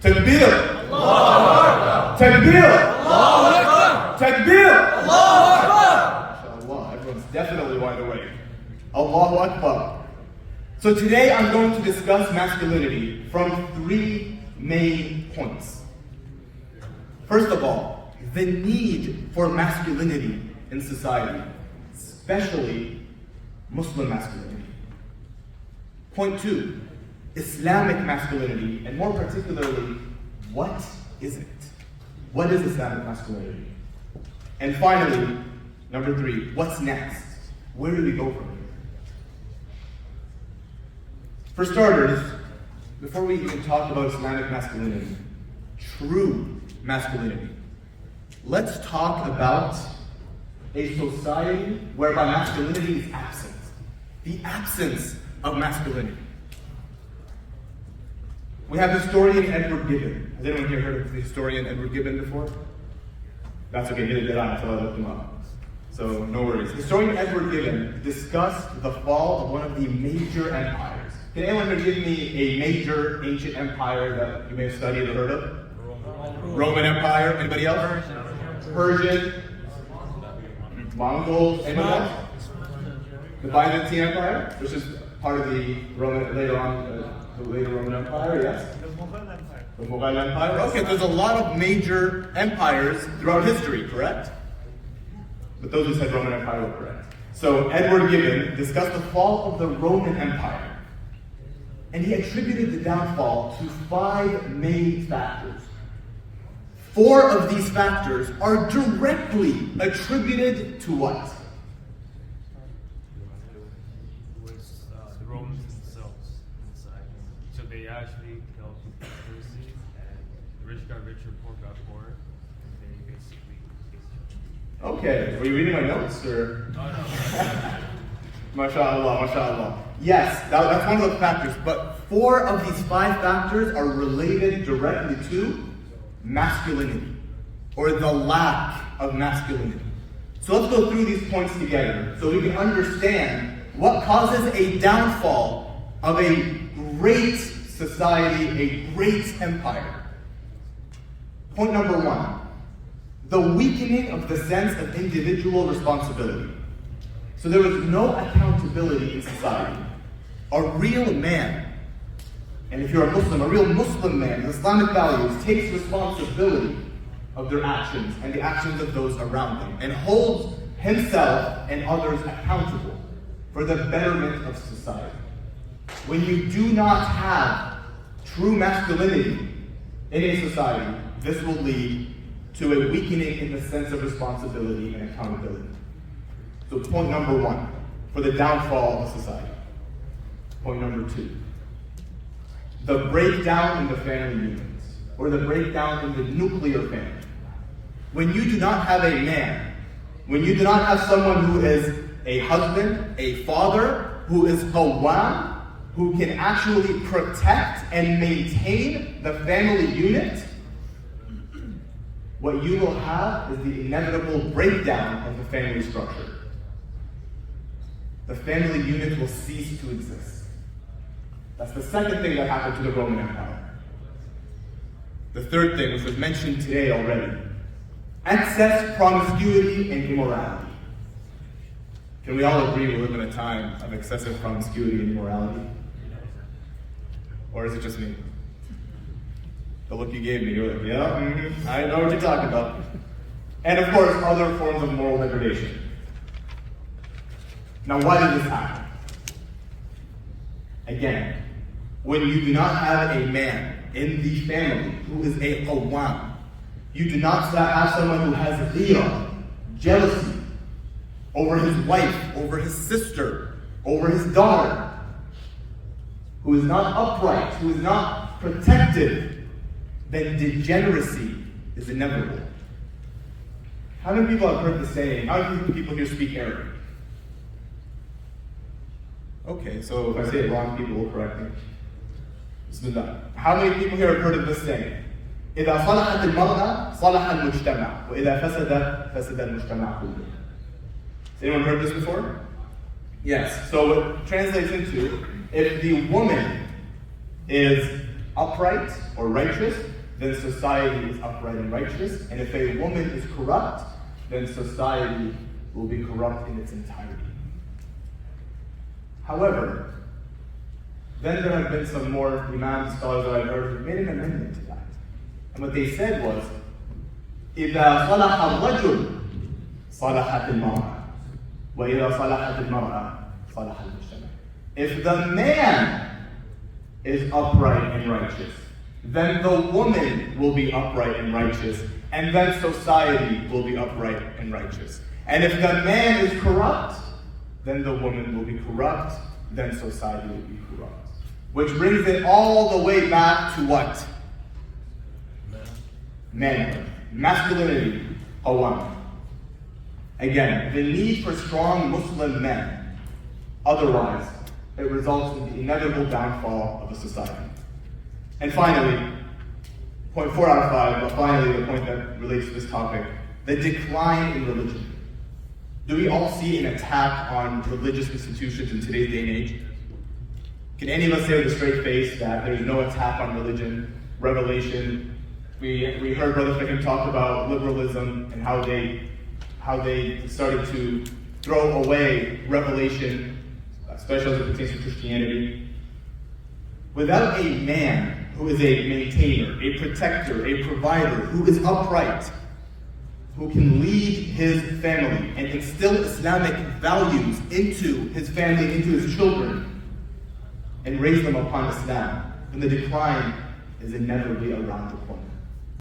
Takbir! Allahu Akbar! Takbir! Allahu Akbar! Takbir! Allahu Akbar! MashaAllah, everyone's definitely wide awake. Allahu Akbar. So today I'm going to discuss masculinity from 3 main points. First of all, the need for masculinity in society, especially Muslim masculinity. Point 2, Islamic masculinity, and more particularly, what is it? What is Islamic masculinity? And finally, number 3, what's next? Where do we go from here? For starters, before we even talk about Islamic masculinity, true masculinity, let's talk about a society whereby masculinity is absent. The absence of masculinity. We have historian Edward Gibbon. Has anyone here heard of the historian Edward Gibbon before? That's okay, neither did I, so I looked him up. So no worries. Historian Edward Gibbon discussed the fall of one of the major empires. Can anyone here give me a major ancient empire that you may have studied or heard of? Roman Empire. Anybody else? Persian. Mongols. Anyone else? The Byzantine Empire, which is part of the Roman, later Roman Empire, yes? The Mughal Empire. Okay, there's a lot of major empires throughout history, correct? But those who said Roman Empire were correct. So Edward Gibbon discussed the fall of the Roman Empire. And he attributed the downfall to 5 main factors. 4 of these factors are directly attributed to what? The Romans themselves inside. So they actually killed Jersey, and the rich got richer, poor got poorer, and they basically. Okay, were you reading my notes or? Oh no. MashaAllah, MashaAllah. Yes, that's one of the factors, but 4 of these 5 factors are related directly to masculinity, or the lack of masculinity. So let's go through these points together so we can understand what causes a downfall of a great society, a great empire. Point number 1, the weakening of the sense of individual responsibility. So there was no accountability in society. A real man, and if you're a Muslim, a real Muslim man with Islamic values takes responsibility of their actions and the actions of those around him and holds himself and others accountable for the betterment of society. When you do not have true masculinity in a society, this will lead to a weakening in the sense of responsibility and accountability. So point number 1, for the downfall of society. Point number 2, the breakdown in the family units, or the breakdown in the nuclear family. When you do not have a man, when you do not have someone who is a husband, a father, who is qawwam, who can actually protect and maintain the family unit, what you will have is the inevitable breakdown of the family structure. The family unit will cease to exist. That's the second thing that happened to the Roman Empire. The third thing, which was mentioned today already, excess promiscuity and immorality. Can we all agree we live in a time of excessive promiscuity and immorality? Or is it just me? The look you gave me, you're like, yeah, I know what you're talking about. And of course, other forms of moral degradation. Now, why did this happen? Again, when you do not have a man in the family who is a qawwam, you do not have someone who has ghira, jealousy, over his wife, over his sister, over his daughter, who is not upright, who is not protective, then degeneracy is inevitable. How many people have heard the saying, how many people here speak Arabic? Okay, so if I say it wrong, people will correct me. Bismillah. How many people here have heard of this saying? إذا صلحت المرأة صلح المجتمع وإذا فسدت فسد المجتمع كله. Has anyone heard this before? Yes. So it translates into, if the woman is upright or righteous, then society is upright and righteous. And if a woman is corrupt, then society will be corrupt in its entirety. However, then there have been some more Imam scholars that I've heard who made an amendment to that. And what they said was, إِذَا صَلَحَ الرَّجُلُ صَلَحَتِ الْمَرْأَةِ وَإِذَا صَلَحَتِ الْمَرْأَةِ صَلَحَ الْمُجْتَمَعُ. If the man is upright and righteous, then the woman will be upright and righteous, and then society will be upright and righteous. And if the man is corrupt, then the woman will be corrupt, then society will be corrupt. Which brings it all the way back to what? Manhood. Masculinity. Qawwam. Again, the need for strong Muslim men. Otherwise, it results in the inevitable downfall of a society. And finally, point 4 out of 5, but finally the point that relates to this topic, the decline in religion. Do we all see an attack on religious institutions in today's day and age? Can any of us say with a straight face that there's no attack on religion, revelation? We heard Brother Ficken talk about liberalism and how they started to throw away revelation, especially as it pertains to Christianity. Without a man who is a maintainer, a protector, a provider, who is upright, who can lead his family and instill Islamic values into his family, into his children, and raise them upon Islam, then the decline is inevitably around the corner.